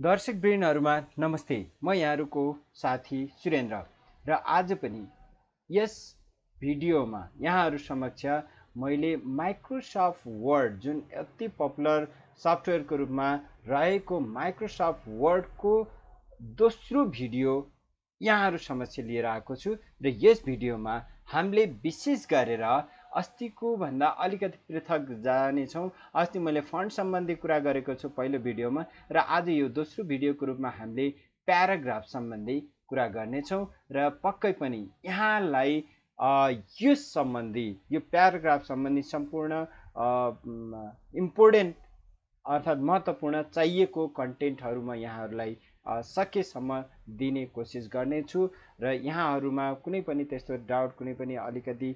दर्शकवृन्दहरुमा नमस्ते। म यहाँहरुको साथी सुरेन्द्र र आज पनि यस भिडियोमा यहाँहरु समक्ष मैले माइक्रोसफ्ट वर्ड जुन अति पपुलर सफ्टवेयरको रूपमा रहेको माइक्रोसफ्ट वर्डको दोस्रो भिडियो यहाँहरु समक्ष लिएर आएको छु र यस भिडियोमा हामीले विशेष गरेर अस्तिको भन्दा अलिकति पृथक जानेछौं। अस्ति मैले फन्ट सम्बन्धी कुरा गरेको छु पहिलो भिडियोमा र आज यो दोस्रो भिडियोको रूपमा हामीले प्याराग्राफ सम्बन्धी कुरा गर्नेछौं र पक्कै पनि यहाँलाई यो सम्बन्धी यो प्याराग्राफ सम्बन्धी सम्पूर्ण इम्पोर्टेन्ट अर्थात महत्त्वपूर्ण चाहिएको कन्टेन्टहरु म यहाँहरुलाई सकेसम्म दिने कोसिस गर्नेछु र यहाँहरुमा कुनै पनि त्यस्तो डाउट कुनै पनि अलिकति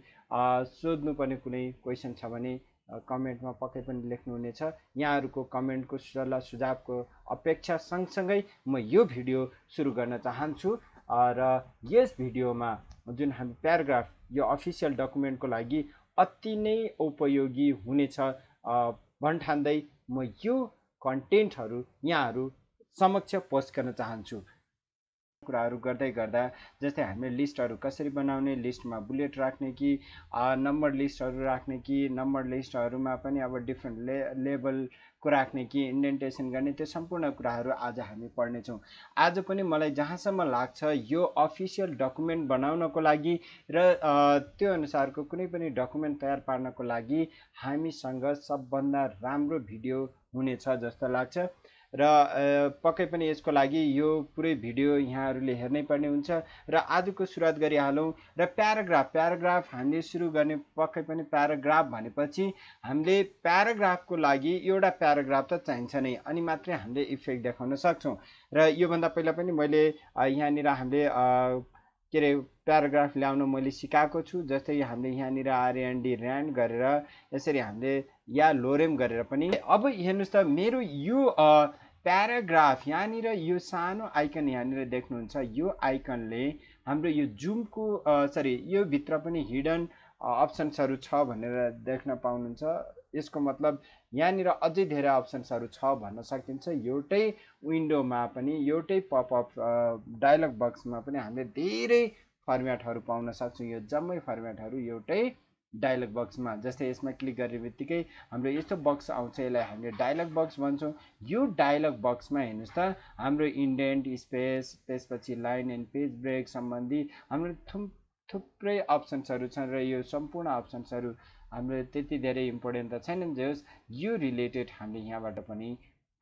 सोध्नु पर्ने कुनै क्वेशन छ भने कमेन्टमा पक्कै पनि लेख्नु हुनेछ। यहाँहरुको कमेन्टको सल्लाह सुझावको अपेक्षा सँगसँगै म यो भिडियो सुरु गर्न चाहन्छु र यस भिडियोमा जुन हामी प्याराग्राफ यो अफिसियल डकुमेन्टको लागि अति नै उपयोगी हुनेछ भन्ठान्दै म यो कन्टेन्टहरु यहाँहरु समक्ष पोस्ट गर्न चाहन्छु। कुराहरु गर्दै गर्दा जस्तै हामीले लिस्टहरु कसरी बनाउने, लिस्टमा बुलेट राख्ने कि नम्बर लिस्टहरु राख्ने कि नम्बर लिस्टहरुमा पनि अब डिफरेन्ट लेभलको राख्ने कि इन्डेन्टेसन गर्ने, त्यो सम्पूर्ण कुराहरु आज हामी पढ्ने छौं। आज पनि मलाई जहाँसम्म लाग्छ यो अफिसियल डकुमेन्ट बनाउनको लागि र त्यो अनुसारको कुनै पनि डकुमेन्ट तयार पार्नको लागि हामीसँग सबभन्दा राम्रो भिडियो हुनेछ जस्तो लाग्छ र पक्कै पनि यसको लागि यो पुरै भिडियो यहाँहरुले हेर्नै पर्ने हुन्छ र आजको सुरुवात गरिहालौं र प्याराग्राफ हामीले सुरु गर्ने पक्कै पनि प्याराग्राफ भनेपछि हामीले प्याराग्राफको लागि एउटा प्याराग्राफ त चाहिन्छ नै अनि मात्रै हामीले इफेक्ट देखाउन सक्छौं र यो भन्दा पहिला पनि मैले यहाँनिर हामीले के रे प्याराग्राफ ल्याउन मैले सिकाएको छु। जस्तै हामीले यहाँनिर आरएनडी र्यान्ड गरेर यसरी हामीले या लोरेम गरेर पनि अब हेर्नुस् त मेरो यो प्याराग्राफ यहाँनिर यो सानो आइकन यहाँनिर देख्नुहुन्छ। यो आइकनले हाम्रो यो जुमको यो भित्र पनि हिडन अप्सन्सहरु छ भनेर देख्न पाउनुहुन्छ। यसको मतलब यहाँनिर अझै धेरै अप्सन्सहरु छ भन्न सकिन्छ। एउटै विन्डोमा पनि एउटै पपअप डायलग बक्समा पनि हामीले धेरै फर्म्याटहरु पाउन सक्छौं। यो जम्मै फर्म्याटहरु एउटै डायलग बक्समा, जस्तै यसमा क्लिक गर्ने बित्तिकै हाम्रो यस्तो बक्स आउँछ, यसलाई हामीले डायलग बक्स भन्छौं। यो डायलग बक्समा हेर्नुस् त हाम्रो इन्डेन्ट, स्पेस, त्यसपछि लाइन एन्ड पेज ब्रेक सम्बन्धी हाम्रो थुप्रै अप्सन्सहरु छन् र यो सम्पूर्ण अप्सन्सहरु हाम्रो त्यति धेरै इम्पोर्टेन्ट त छैनन् जे होस् यो रिलेटेड हामीले यहाँबाट पनि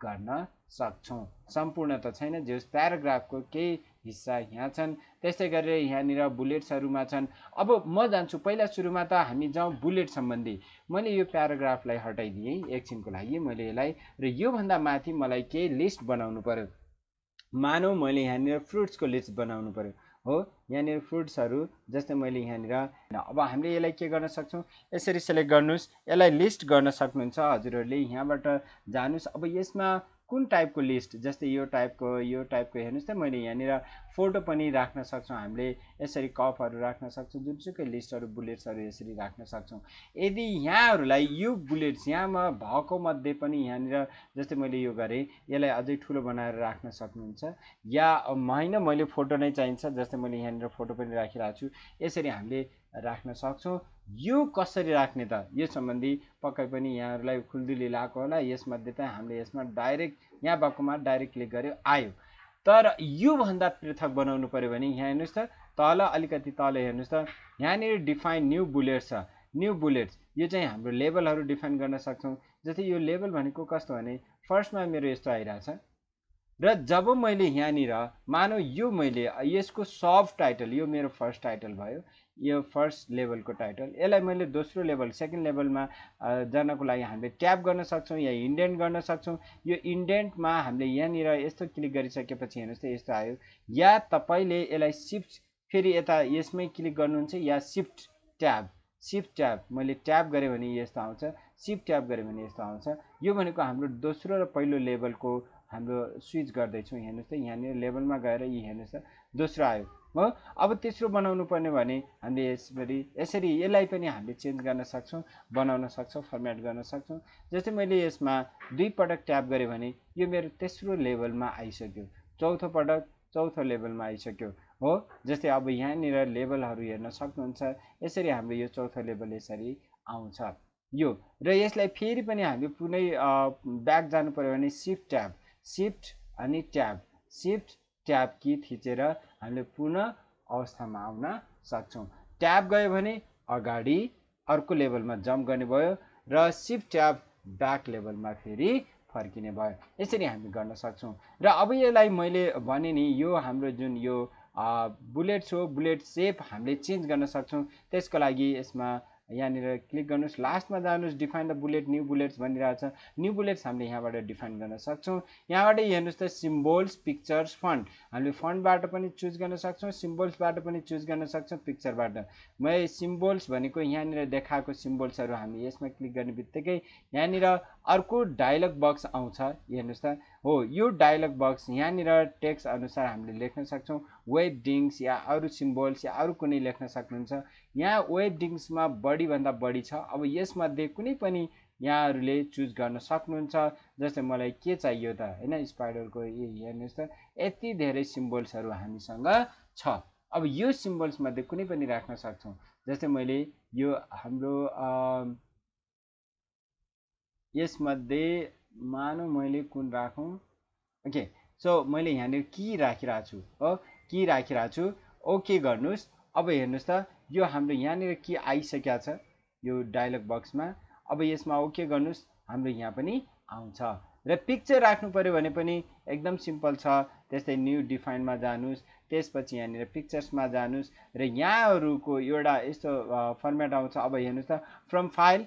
गर्न सक्छौं। सम्पूर्ण त छैन जे होस् प्याराग्राफको केही हिस्सा यहाँ छन्। त्यस्तै गरेर यहाँनिर बुलेट्सहरुमा छन्। अब म जान्छु पहिला सुरुमा त हामी जाउँ बुलेट सम्बन्धी। मैले यो प्याराग्राफलाई हटाइदिएँ एकछिनको लागि मैले यसलाई र यो भन्दा माथि मलाई केही लिस्ट बनाउनु पर्यो। मानौ मैले यहाँनिर फ्रुट्सको लिस्ट बनाउनु पर्यो हो। यहाँनिर फ्रुट्सहरु जस्तै मैले यहाँनिर अब हामीले यसलाई के गर्न सक्छौं, यसरी सिलेक्ट गर्नुस्, यसलाई लिस्ट गर्न सक्नुहुन्छ हजुरहरुले। यहाँबाट जानुस्, अब यसमा कुन टाइपको लिस्ट, जस्तै यो टाइपको हेर्नुस् त मैले यहाँनिर फोटो पनि राख्न सक्छौं। हामीले यसरी कपहरु राख्न सक्छौं, जुनसुकै लिस्टहरु बुलेट्सहरु यसरी राख्न सक्छौं। यदि यहाँहरुलाई यो बुलेट्स यहाँमा भएको मध्ये पनि यहाँनिर जस्तै मैले यो गरे यसलाई अझै ठूलो बनाएर राख्न सक्नुहुन्छ या हैन मैले फोटो नै चाहिन्छ, जस्तै मैले यहाँनिर फोटो पनि राखिरहेको छु, यसरी हामीले राख्न सक्छौं। यो कसरी राख्ने त यो सम्बन्धी पक्कै पनि यहाँहरुलाई खुल्दुली लागेको होला। यसमध्ये त हामीले यसमा डाइरेक्ट यहाँ भएकोमा डाइरेक्ट क्लिक गर्यो आयो। तर यो भन्दा पृथक बनाउनु पर्यो भने यहाँ हेर्नुस् त तल अलिकति तल हेर्नुस् त यहाँनिर डिफाइन न्यू बुलेट्स छ। न्यू बुलेट्स यो चाहिँ हाम्रो लेभलहरु डिफाइन गर्न सक्छौं। जस्तै यो लेभल भनेको कस्तो भने फर्स्टमा मेरो यस्तो आइराछ र जब मैले यहाँनिर मानौ यो मैले यसको सब टाइटल, यो मेरो फर्स्ट टाइटल भयो, यो फर्स्ट लेभलको टाइटल, यसलाई मैले दोस्रो लेभल सेकेन्ड लेभलमा जानको लागि हामीले ट्याब गर्न सक्छौं या इन्डेन्ट गर्न सक्छौं। यो इन्डेन्टमा हामीले यहाँनिर यस्तो क्लिक गरिसकेपछि हेर्नुस् त यस्तो आयो। या तपाईले यसलाई शिफ्ट फेरि यता यसमै क्लिक गर्नुहुन्छ या शिफ्ट ट्याब मैले ट्याब गरे भने यस्तो आउँछ, शिफ्ट ट्याब गरे भने यस्तो आउँछ। यो भनेको हाम्रो दोस्रो र पहिलो लेभलको हाम्रो स्विच गर्दै छौं। हेर्नुस् त यहाँनिर लेभलमा गएर यी हेर्नुस् त दोस्रो आयो। हो। अब तेस्रो बनाउनु पर्ने भने हामीले यसरी यसलाई पनि हामीले चेन्ज गर्न सक्छौँ, बनाउन सक्छौँ, फर्मेट गर्न सक्छौँ। जस्तै मैले यसमा 2 पटक ट्याप गरेँ भने यो मेरो तेस्रो लेभलमा आइसक्यो, चौथो पटक चौथो लेभलमा आइसक्यो हो। जस्तै अब यहाँनिर लेभलहरू हेर्न सक्नुहुन्छ, यसरी हाम्रो यो चौथो लेभल यसरी आउँछ यो। र यसलाई फेरि पनि हामीले पुनै ब्याक जानु पर्यो भने सिफ्ट ट्याब, सिफ्ट अनि ट्याब, सिफ्ट ट्याब की थिचेर हामीले पुनः अवस्थामा आउन सक्छौँ। ट्याब गयो भने अगाडि अर्को लेभलमा जम्प गर्ने भयो र सिफ्ट ट्याब ब्याक लेभलमा फेरि फर्किने भयो। यसरी हामी गर्न सक्छौँ। र अब यसलाई मैले भने नि यो हाम्रो जुन यो बुलेट्स हो, बुलेट सेप हामीले चेन्ज गर्न सक्छौँ। त्यसको लागि यसमा यहाँनिर क्लिक गर्नुहोस्, लास्टमा जानुहोस्, define the bullet, new bullets भनिरहेको छ। न्यू बुलेट्स हामीले यहाँबाट डिफाइन गर्न सक्छौँ। यहाँबाट हेर्नुहोस् त सिम्बोल्स, पिक्चर्स, फन्ट, हामीले फन्टबाट पनि चुज गर्न सक्छौँ, सिम्बोल्सबाट पनि चुज गर्न सक्छौँ, पिक्चरबाट। म सिम्बोल्स भनेको यहाँनिर देखाएको सिम्बोल्सहरू हामी यसमा क्लिक गर्ने बित्तिकै यहाँनिर अर्को डायलग बक्स आउँछ, हेर्नुहोस् त हो। यो डायलग बक्स यहाँनिर टेक्स्ट अनुसार हामीले लेख्न सक्छौँ, वेब डिङ्स या अरू सिम्बोल्स या अरू कुनै लेख्न सक्नुहुन्छ। यहाँ वेब डिङ्समा बढीभन्दा बढी छ। अब यसमध्ये कुनै पनि यहाँहरूले चुज गर्न सक्नुहुन्छ। जस्तै मलाई के चाहियो त होइन, स्पाइडरको हेर्नुहोस् त यति धेरै सिम्बोल्सहरू हामीसँग छ। अब यो सिम्बोल्स मध्ये कुनै पनि राख्न सक्छौँ। जस्तै मैले यो हाम्रो यसमध्ये मानौँ मैले कुन राखौँ, ओके। सो मैले यहाँनिर की राखिरहेको छु हो, की राखिरहेको छु, ओके गर्नुहोस्। अब हेर्नुहोस् त यो हाम्रो यहाँनिर के आइसकेको छ यो डायलग बक्समा। अब यसमा ओके गर्नुहोस्, हाम्रो यहाँ पनि आउँछ। र पिक्चर राख्नु पर्यो भने पनि एकदम सिम्पल छ। त्यस्तै न्यू डिफाइनमा जानुहोस्, त्यसपछि यहाँनिर पिक्चर्समा जानुहोस् र यहाँहरूको एउटा यस्तो फर्मेट आउँछ। अब हेर्नुहोस् त from file,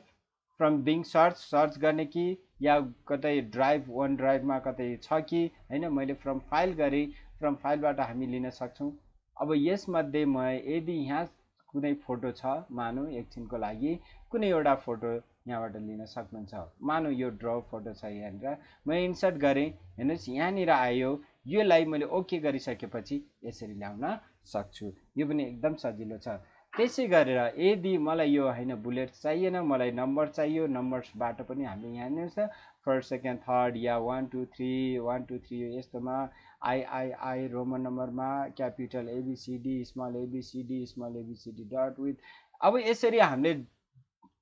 from being search गर्ने कि या कतै ड्राइभ, वन ड्राइभमा कतै छ कि होइन, मैले फ्रम फाइल गरेँ, फ्रम फाइलबाट हामी लिन सक्छौँ। अब यसमध्ये म यदि यहाँ कुनै फोटो छ, मानौँ एकछिनको लागि कुनै एउटा फोटो यहाँबाट लिन सक्नुहुन्छ। मानौँ यो ड्र फोटो छ, यहाँनिर म इन्सर्ट गरेँ, हेर्नुहोस् यहाँनिर आयो। यसलाई मैले ओके गरिसकेपछि यसरी ल्याउन सक्छु। यो पनि एकदम सजिलो छ। त्यसै गरेर यदि मलाई यो होइन बुलेट चाहिएन, मलाई नम्बर चाहियो, नम्बर्सबाट पनि हामीले यहाँनिर छ फर्स्ट, सेकेन्ड, थर्ड या 1 2 3 1 2 3 यस्तोमा आई रोमन नम्बरमा, capital ABCD, small ABCD, small ABCD dot with. अब यसरी हामीले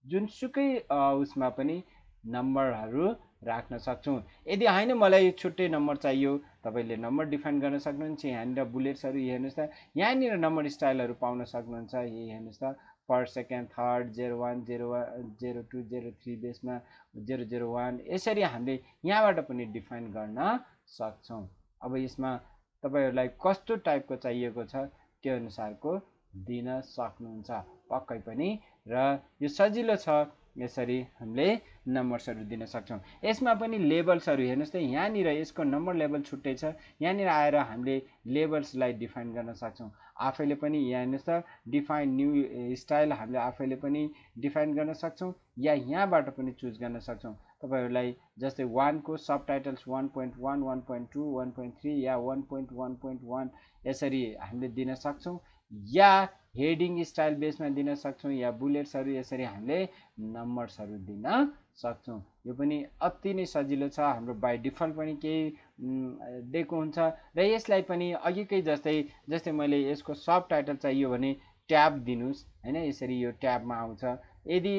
जुनसुकै उसमा पनि नम्बरहरू राख्न सक्छौँ। यदि होइन मलाई छुट्टै नम्बर चाहियो, तपाईँले नम्बर डिफाइन गर्न सक्नुहुन्छ। यहाँनिर बुलेट्सहरू हेर्नुहोस् त, यहाँनिर नम्बर स्टाइलहरू पाउन सक्नुहुन्छ। यही हेर्नुहोस् त फर्स्ट, सेकेन्ड, थर्ड, 01 01 02 03 बेसमा 001, यसरी हामीले यहाँबाट पनि डिफाइन गर्न सक्छौँ। अब यसमा तपाईँहरूलाई कस्तो टाइपको चाहिएको छ त्यो अनुसारको दिन सक्नुहुन्छ पक्कै पनि। र यो सजिलो छ, यसरी हामीले नम्बर्सहरू दिन सक्छौँ। यसमा पनि लेबल्सहरू हेर्नुहोस् त, यहाँनिर यसको नम्बर लेभल छुट्टै छ। यहाँनिर आएर हामीले लेबल्सलाई डिफाइन गर्न सक्छौँ आफैले पनि। यहाँ हेर्नुहोस् त डिफाइन न्यू स्टाइल हामीले आफैले पनि डिफाइन गर्न सक्छौँ या यहाँबाट पनि चुज गर्न सक्छौँ। तपाईँहरूलाई जस्तै 1 को सब टाइटल्स 1.1 1.2 1.3 या 1.1.1 यसरी हामीले दिन सक्छौँ, या हेडिङ स्टाइल बेसमा दिन सक्छौँ, या बुलेट्सहरू यसरी हामीले नम्बर्सहरू दिन सक्छौँ। यो पनि अति नै सजिलो छ। हाम्रो बाई डिफल्ट पनि केही दिएको हुन्छ र यसलाई पनि अघिकै जस्तै मैले यसको सब टाइटल चाहियो भने ट्याब दिनुहोस् होइन, यसरी यो ट्याबमा आउँछ। यदि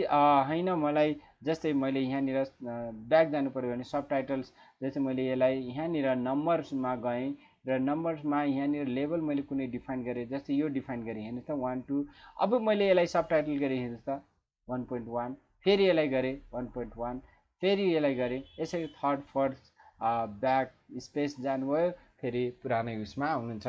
होइन मलाई जस्तै मैले यहाँनिर ब्याक जानु पर्यो भने सब टाइटल्स, जस्तै मैले यसलाई यहाँनिर नम्बर्समा गएँ र नम्बर्समा यहाँनिर लेभल मैले कुनै डिफाइन गरेँ, जस्तै यो डिफाइन गरेँ, हेर्नुहोस् त 1 2। अब मैले यसलाई सब टाइटल गरेँ, हेर्नुहोस् त 1.1, फेरि यसलाई गरेँ 1.1, फेरि यसलाई गरेँ, यसरी थर्ड फोर्थ ब्याक स्पेस जानुभयो, फेरि पुरानै उसमा आउनुहुन्छ।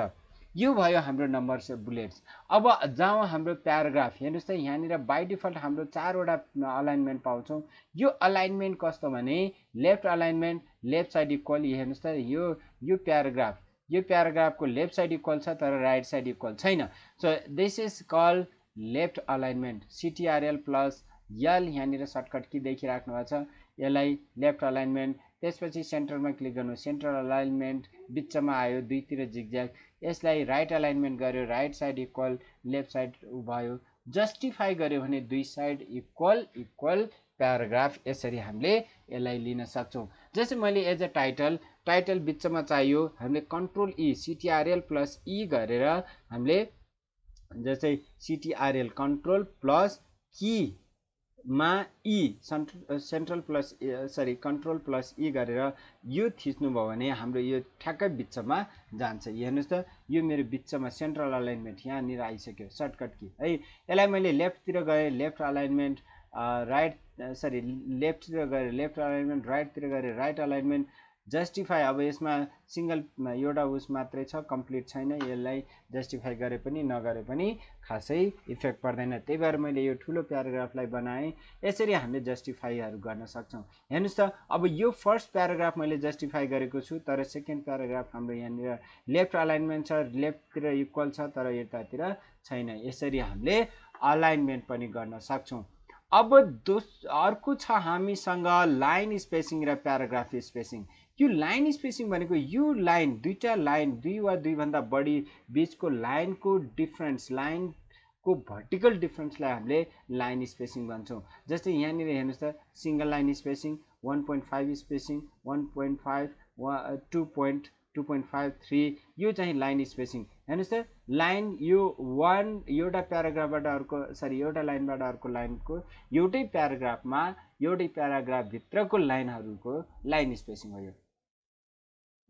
यो भयो हाम्रो नम्बर्स बुलेट्स। अब जाउँ हाम्रो प्याराग्राफ। हेर्नुहोस् त यहाँनिर बाई डिफल्ट हाम्रो 4वटा अलाइनमेन्ट पाउँछौँ। यो अलाइनमेन्ट कस्तो भने left alignment, left side equal. हेर्नुहोस् त यो प्याराग्राफ, यो प्याराग्राफको लेफ्ट साइड इक्वल छ तर राइट साइड इक्वल छैन। So this is called left alignment. CTRL plus L यहाँनिर सर्टकट की देखिराख्नु भएको छ, यसलाई लेफ्ट अलाइनमेन्ट। त्यसपछि सेन्टरमा क्लिक गर्नु, सेन्टर अलाइनमेन्ट बिचमा आयो, दुईतिर जिगज्याग, यसलाई राइट अलाइनमेन्ट गर्यो, right side equal, left side भयो, जस्टिफाई गर्यो भने दुई साइड इक्वल इक्वल प्याराग्राफ, यसरी हामीले यसलाई लिन सक्छौँ। जस्तै मैले एज अ टाइटल बिचमा चाहियो, हामीले कन्ट्रोल ई सिटिआरएल प्लस ई गरेर हामीले जस्तै सिटिआरएल कन्ट्रोल प्लस कीमा ई सेन्ट्रल प्लस कन्ट्रोल प्लस ई गरेर यो थिच्नुभयो भने हाम्रो यो ठ्याक्कै बिचमा जान्छ। हेर्नुहोस् त, यो मेरो बिचमा सेन्ट्रल अलाइनमेन्ट यहाँनिर आइसक्यो, सर्टकट की है। यसलाई मैले लेफ्टतिर गएँ, लेफ्ट अलाइनमेन्ट, लेफ्टतिर गएर लेफ्ट अलाइनमेन्ट, राइटतिर गएर राइट अलाइनमेन्ट, जस्टिफाई। अब यसमा सिंगल एउटा उस मात्रै छ, कम्प्लिट छैन, यसलाई जस्टिफाई गरे पनि नगरे पनि खासै इफेक्ट पर्दैन, त्यही भएर मैले यो ठुलो प्याराग्राफलाई बनाएँ। यसरी हामीले जस्टिफाईहरू गर्न सक्छौँ। हेर्नुहोस् त, अब यो फर्स्ट प्याराग्राफ मैले जस्टिफाई गरेको छु, तर सेकेन्ड प्याराग्राफ हाम्रो यहाँनिर लेफ्ट अलाइनमेन्ट छ, लेफ्टतिर इक्वल छ, तर यतातिर छैन। यसरी हामीले अलाइनमेन्ट पनि गर्न सक्छौँ। अब अर्को छ हामीसँग लाइन स्पेसिङ र प्याराग्राफ स्पेसिङ। यो लाइन स्पेसिङ भनेको यो लाइन, दुईटा लाइन, दुई वा दुईभन्दा बढी बिचको लाइनको डिफरेन्स, लाइनको भर्टिकल डिफरेन्सलाई हामीले लाइन स्पेसिङ भन्छौँ। जस्तै यहाँनिर हेर्नुहोस् त, सिङ्गल लाइन स्पेसिङ, 1.5 स्पेसिङ, 1.5, 2.53, यो चाहिँ लाइन स्पेसिङ। हेर्नुहोस् त, लाइन यो एउटा प्याराग्राफबाट अर्को एउटा लाइनबाट अर्को लाइनको एउटै प्याराग्राफमा एउटै प्याराग्राफभित्रको लाइनहरूको लाइन स्पेसिङ हो यो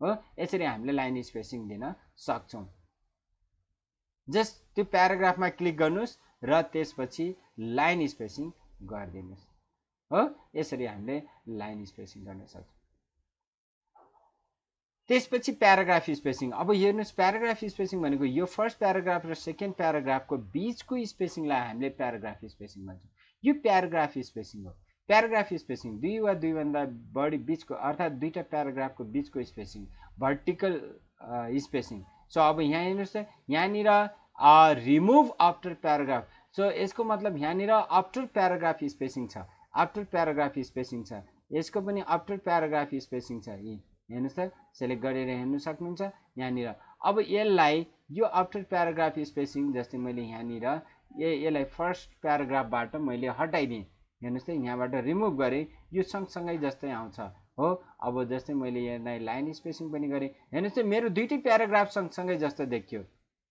हो। यसरी हामीले लाइन स्पेसिङ दिन सक्छौँ। जस्ट त्यो प्याराग्राफमा क्लिक गर्नुहोस् र त्यसपछि लाइन स्पेसिङ गरिदिनुहोस् हो। यसरी हामीले लाइन स्पेसिङ गर्न सक्छौँ। त्यसपछि प्याराग्राफ स्पेसिङ। अब हेर्नुहोस्, प्याराग्राफ स्पेसिङ भनेको यो फर्स्ट प्याराग्राफ र सेकेन्ड प्याराग्राफको बिचको स्पेसिङलाई हामीले प्याराग्राफ स्पेसिङ भन्छौँ। यो प्याराग्राफ स्पेसिङ हो। प्याराग्राफ स्पेसिङ दुई वा दुईभन्दा बढी बिचको, अर्थात् दुईटा प्याराग्राफको बिचको स्पेसिङ, भर्टिकल स्पेसिङ। सो अब यहाँ हेर्नुहोस् त, यहाँनिर रिमुभ आफ्टर प्याराग्राफ, सो यसको मतलब यहाँनिर आफ्टर प्याराग्राफ स्पेसिङ छ, आफ्टर प्याराग्राफ स्पेसिङ छ, यसको पनि आफ्टर प्याराग्राफ स्पेसिङ छ। हेर्नुहोस् त, सेलेक्ट गरेर हेर्नु सक्नुहुन्छ यहाँनिर। अब यसलाई यो आफ्टर प्याराग्राफ स्पेसिङ, जस्तै मैले यहाँनिर यसलाई फर्स्ट प्याराग्राफबाट मैले हटाइदिएँ। हेर्नुहोस् त, यहाँबाट रिमुभ गरेँ, यो सँगसँगै जस्तै आउँछ हो। अब जस्तै मैले यसलाई लाइन स्पेसिङ पनि गरेँ, हेर्नुहोस् त, मेरो दुईटै प्याराग्राफ सँगसँगै जस्तो देखियो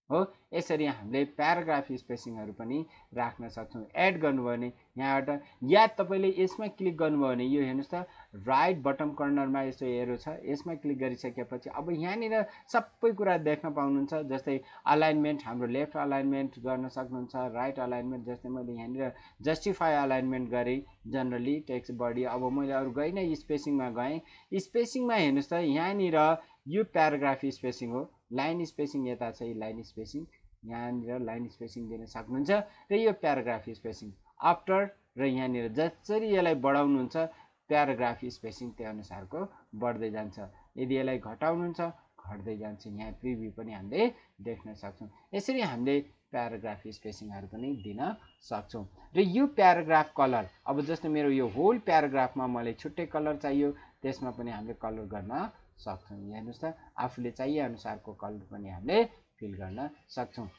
हो। यसरी हामीले प्याराग्राफ स्पेसिङहरू पनि राख्न सक्छौँ। एड गर्नुभयो भने यहाँबाट, या तपाईँले यसमा क्लिक गर्नुभयो भने यो हेर्नुहोस् त, राइट बटम कर्नरमा यसो एरो छ, यसमा क्लिक गरिसकेपछि अब यहाँनिर सबै कुरा देख्न पाउनुहुन्छ। जस्तै अलाइनमेन्ट, हाम्रो लेफ्ट अलाइनमेन्ट गर्न सक्नुहुन्छ, राइट अलाइनमेन्ट, जस्तै मैले यहाँनिर जस्टिफाई अलाइनमेन्ट गरेँ, जनरली टेक्स्ट बडी। अब मैले अरू गइनँ, स्पेसिङमा गएँ। स्पेसिङमा हेर्नुहोस् त, यहाँनिर यो प्याराग्राफ स्पेसिङ हो, लाइन स्पेसिङ यता छ, लाइन स्पेसिङ यहाँनिर लाइन स्पेसिङ दिन सक्नुहुन्छ। र यो प्याराग्राफ स्पेसिङ आफ्टर, र यहाँनिर जसरी यसलाई बढाउनुहुन्छ प्याराग्राफ स्पेसिङ त्यो अनुसारको बढ्दै जान्छ। यदि यसलाई घटाउनुहुन्छ घट्दै जान्छ। यहाँ प्रिभ्यू पनि हामीले देख्न सक्छौँ। यसरी हामीले प्याराग्राफ स्पेसिङहरू पनि दिन सक्छौँ। र यो प्याराग्राफ कलर, अब जस्तो मेरो यो होल प्याराग्राफमा मलाई छुट्टै कलर चाहियो, त्यसमा पनि हामीले कलर गर्न सक्छौँ। हेर्नुहोस् त, आफूले चाहिए अनुसारको कलर पनि हामीले फिल गर्न सक्छौँ।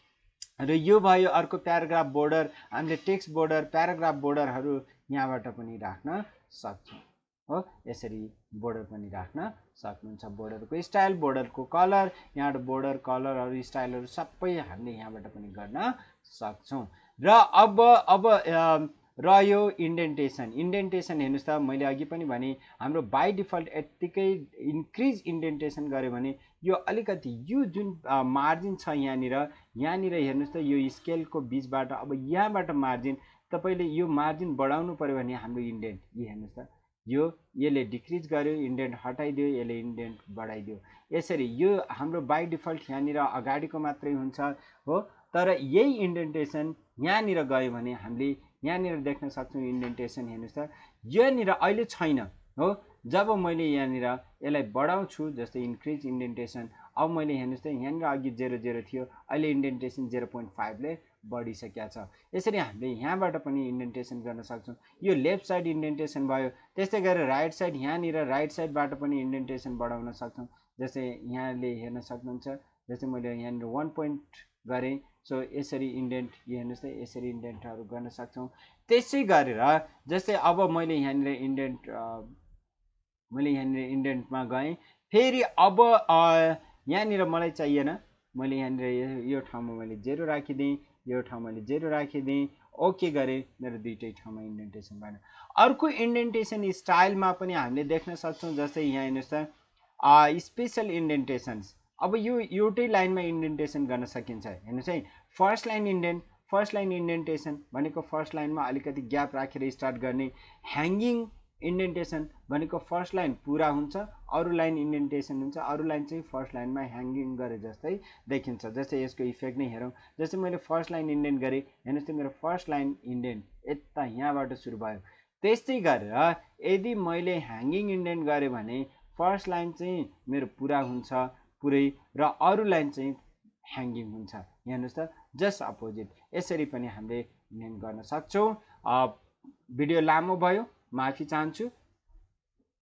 र यो भयो अर्को प्याराग्राफ बोर्डर। हामीले टेक्स्ट बोर्डर, प्याराग्राफ बोर्डरहरू यहाँबाट पनि राख्न सक्छौँ हो। यसरी बोर्डर पनि राख्न सक्नुहुन्छ। बोर्डरको स्टाइल, बोर्डरको कलर, यहाँबाट बोर्डर कलरहरू, स्टाइलहरू सबै हामीले यहाँबाट पनि गर्न सक्छौँ। र अब रह्यो इन्डेन्टेसन। इन्डेन्टेसन हेर्नुहोस् त, मैले अघि पनि भने हाम्रो बाई डिफल्ट यत्तिकै इन्क्रिज इन्डेन्टेसन गऱ्यो भने यो अलिकति यो जुन मार्जिन छ यहाँनिर हेर्नुहोस् त, यो स्केलको बिचबाट अब यहाँबाट मार्जिन तपाईँले यो मार्जिन बढाउनु पर्यो भने हाम्रो इन्डेन्ट हेर्नुहोस् त, यसले डिक्रिज गर्यो, इन्डेन्ट हटाइदियो, यसले इन्डेन्ट बढाइदियो। यसरी यो हाम्रो बाई डिफल्ट यहाँनिर अगाडिको मात्रै हुन्छ हो। तर यही इन्डेन्टेसन यहाँनिर गयो भने हामीले यहाँनिर देख्न सक्छौँ इन्डेन्टेसन। हेर्नुहोस् त, यहाँनिर अहिले छैन हो। जब मैले यहाँनिर यसलाई बढाउँछु, जस्तै इन्क्रिज इन्डेन्टेसन, अब मैले हेर्नुहोस् त, यहाँनिर अघि 0.0 थियो, अहिले इन्डेन्टेसन 0.5 ले बढिसकेको छ। यसरी हामीले यहाँबाट पनि इन्डेन्टेसन गर्न सक्छौँ। यो लेफ्ट साइड इन्डेन्टेसन भयो। त्यस्तै गरेर राइट साइड, यहाँनिर राइट साइडबाट पनि इन्डेन्टेसन बढाउन सक्छौँ। जस्तै यहाँले हेर्न सक्नुहुन्छ, जस्तै मैले यहाँनिर 1 पोइन्ट गरेँ। सो यसरी इन्डेन्ट, यो हेर्नुहोस् त, यसरी इन्डेन्टहरू गर्न सक्छौँ। त्यसै गरेर जस्तै अब मैले यहाँनिर इन्डेन्टमा गएँ। फेरि अब यहाँनिर मलाई चाहिएन, मैले यहाँनिर यो ठाउँमा मैले 0 राखिदिएँ, यो ठाउँमा मैले 0 राखिदिएँ, ओके गरेँ, मेरो दुईटै ठाउँमा इन्डेन्टेसन भएन। अर्को इन्डेन्टेसन स्टाइलमा पनि हामीले देख्न सक्छौँ। जस्तै यहाँ हेर्नुहोस् त, स्पेसल इन्डेन्टेसन्स। अब यो एउटै लाइनमा इन्डेन्टेसन गर्न सकिन्छ। हेर्नुहोस् है, फर्स्ट लाइन इन्डेन्टेसन भनेको फर्स्ट लाइनमा अलिकति ग्याप राखेर स्टार्ट गर्ने। ह्याङ्गिङ इन्डेन्टेसन भनेको फर्स्ट लाइन पुरा हुन्छ, अरू लाइन इन्डेन्टेसन हुन्छ, अरू लाइन चाहिँ फर्स्ट लाइनमा ह्याङ्गिङ गरे जस्तै देखिन्छ। जस्तै यसको इफेक्ट नै हेरौँ। जस्तै मैले फर्स्ट लाइन इन्डेन्ट गरेँ, हेर्नुहोस् त, मेरो फर्स्ट लाइन इन्डेन्ट यता यहाँबाट सुरु भयो। त्यस्तै गरेर यदि मैले ह्याङ्गिङ इन्डेन्ट गरेँ भने फर्स्ट लाइन चाहिँ मेरो पुरा हुन्छ पुरै, र अरू लाइन चाहिँ ह्याङ्गिङ हुन्छ। हेर्नुहोस् त, जस्ट अपोजिट। यसरी पनि हामीले इन्डेन्ट गर्न सक्छौँ। भिडियो लामो भयो, माफी चाहन्छु।